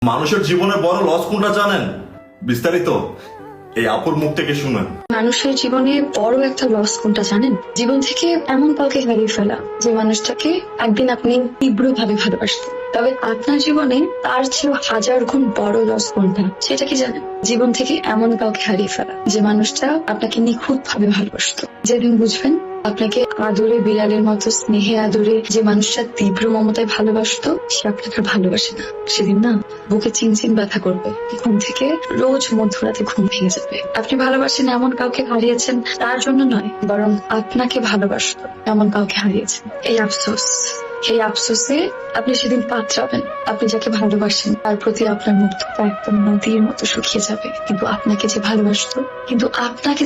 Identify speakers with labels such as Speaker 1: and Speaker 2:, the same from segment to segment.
Speaker 1: মানুষের জীবনে বড় লস কোনটা জানেন? বিস্তারিত এই আপুর মুখ থেকে শুনেন।
Speaker 2: মানুষের জীবনে বড় একটা লস কোনটা জানেন? জীবন থেকে এমন কাউকে হারিয়ে ফেলা যে মানুষটাকে একদিন আপনি তীব্রভাবে ভালোবাসতেন, তবে আপনার জীবনে তার চেয়েও হাজার গুণ বড় লস কোনটা সেটা কি জানেন? জীবন থেকে এমন কাউকে হারিয়ে ফেলা যে মানুষটা আপনাকে নিখুঁত ভাবে ভালোবাসতো। যেদিন বুঝবেন আপনাকে আদরে বিড়ালের মতো স্নেহে আদরে যে মানুষটা তীব্র মমতায় ভালোবাসতো সে আপনাকে ভালোবাসে না, সেদিন না বুকে চিনচিন ব্যথা করবে, ঘুম থেকে রোজ মধ্যরাতে ঘুম ভেঙে যাবে। আপনি ভালোবাসেন এমন কাউকে হারিয়েছেন তার জন্য নয়, বরং আপনাকে ভালোবাসতো এমন কাউকে হারিয়েছেন। এই আফসোসে আপনি সেদিন পাত্রাবেন। আপনি যাকে ভালোবাসেন তার প্রতি আপনার মুগ্ধতা একদম নদীর মতো শুকিয়ে যাবে। কিন্তু আপনাকে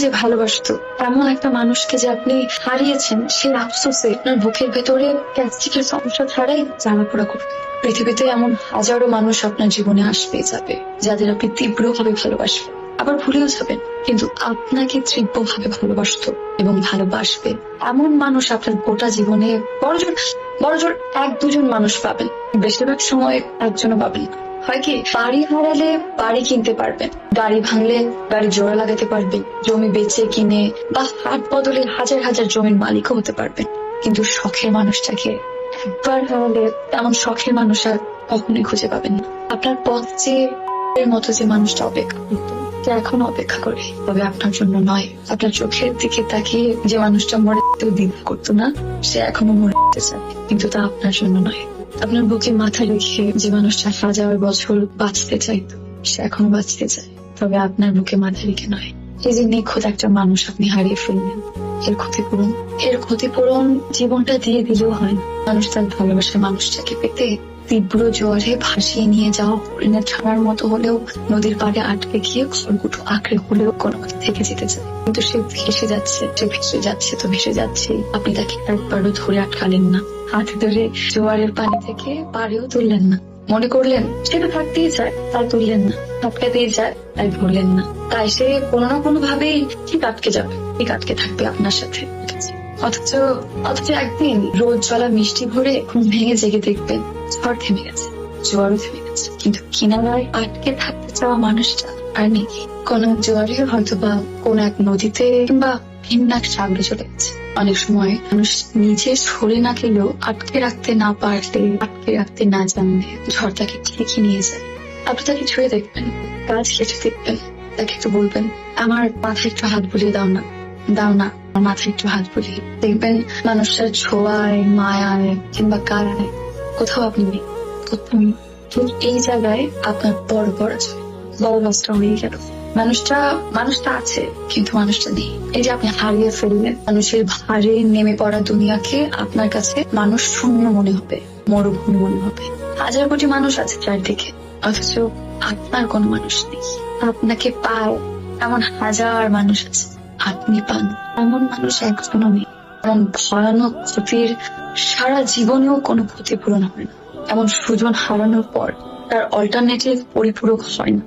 Speaker 2: যে ভালোবাসতো এমন একটা মানুষকে যে আপনি হারিয়েছেন, সেই আফসোসে আপনার বুকের ভেতরে গ্যাস্ট্রিকের সমস্যা ছাড়াই জ্বালাপোড়া করবে। পৃথিবীতে এমন হাজারো মানুষ আপনার জীবনে আসবে যাবে যাদের আপনি তীব্রভাবে ভালোবাসবেন, আবার ভুলেও যাবেন, কিন্তু আপনাকে তীব্রভাবে ভালোবাসতো এবং ভালোবাসবে এমন মানুষ আপনার গোটা জীবনে বড়জোর এক দুজন মানুষ পাবেন, বেশিরভাগ সময় একজনও পাবেন না। হয় কি, বাড়ি হারালে বাড়ি কিনতে পারবেন, গাড়ি ভাঙলে গাড়ি জোড়া লাগাতে পারবেন, জমি বেচে কিনে বা হাট বদলে হাজার হাজার জমির মালিকও হতে পারবেন, কিন্তু শখের মানুষটাকে একবার হারালে তেমন শখের মানুষ আর কখনোই খুঁজে পাবেন না। আপনার পথ চেয়ে এর মতো যে মানুষটা অপেক্ষা করতো সে এখনো অপেক্ষা করে, তবে আপনার জন্য নয়। আপনার চোখের দিকে তাকিয়ে যে মানুষটা মরে যেতেও দ্বিধা করতো না সে এখনো মরে যেতে চায়, কিন্তু তা আপনার জন্য নয়। আপনার বুকে মাথা রেখে যে মানুষটা হাজার বছর বাঁচতে চাইতো সে এখনো বাঁচতে চায়, তবে আপনার বুকে মাথা রেখে নয়। এই যে নিখুঁত একটা মানুষ আপনি হারিয়ে ফেললেন, এর ক্ষতিপূরণ জীবনটা দিয়ে দিলেও হয় না। মানুষ তার ভালোবাসার মানুষটাকে পেতে তীব্র জোয়ারে ভাসিয়ে নিয়ে যাওয়া হরিণের ছানার মতো হলেও নদীর পাড়ে আটকে গিয়ে খড়কুটো আঁকড়ে হলেও কোনো মতে থেকে যেতে চায়, কিন্তু সে ভেসে যাচ্ছে। আপনি তাকে একবারও ধরে আটকালেন না, হাত ধরে জোয়ারের পানি থেকে পাড়েও তুললেন না। মনে করলেন সে তো থাকতেই চায়, তাই তুললেন না। আটকাতেই চায়, তাই ধরলেন না। তাই সে কোনো না কোনো ভাবেই ঠিক আটকে থাকবে আপনার সাথে। অথচ একদিন রোদ জলা মিষ্টি ভরে ঘুম ভেঙে জেগে দেখবেন ঝড় থেমে গেছে, জোয়ারও থেমে গেছে, কিন্তু কিনারায় আটকে থাকতে চাওয়া মানুষটা আর নেই। কোন এক জোয়ারে হয়তো বা কোন এক নদীতে কিংবা ভিন্ন এক সাগরে চলে গেছে। অনেক সময় মানুষ নিজে সরে না গেলেও আটকে রাখতে না জানলে ঝড় তাকে ঠিকই নিয়ে যায়। আপনি তাকে ছুঁয়ে দেখবেন, গাছ কেটে দেখবেন, তাকে একটু বলবেন আমার মাথায় একটু হাত বুলিয়ে দাও না, আমার মাথায় একটু হাত বুলিয়ে দেখবেন মানুষটার ছোঁয়ায়, মায়ায় কিংবা কারায় কোথাও আপনি নেই। এই জায়গায় আপনার বড় লসটা হয়ে গেল। মানুষটা আছে কিন্তু মানুষটা নেই। এই যে আপনি হারিয়ে ফেললেন মানুষের ভারে নেমে পড়া দুনিয়াকে, আপনার কাছে মানুষ শূন্য মনে হবে, মরুভূমি মনে হবে। হাজার কোটি মানুষ আছে চারদিকে, অথচ আপনার কোনো মানুষ নেই। আপনাকে পায় এমন হাজার মানুষ আছে, আপনি পান এমন মানুষ একজনও নেই। এমন ভয়ানক ক্ষতির সারা জীবনেও কোনো ক্ষতিপূরণ হয় না। এমন সুজন হারানোর পর তার অল্টারনেটিভ পরিপূরক হয় না।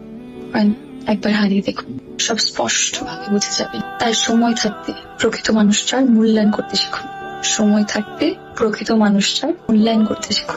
Speaker 2: একবার হারিয়ে দেখুন, সব স্পষ্ট ভাবে বুঝে যাবেন। তাই সময় থাকতে প্রকৃত মানুষটার মূল্যায়ন করতে শিখুন।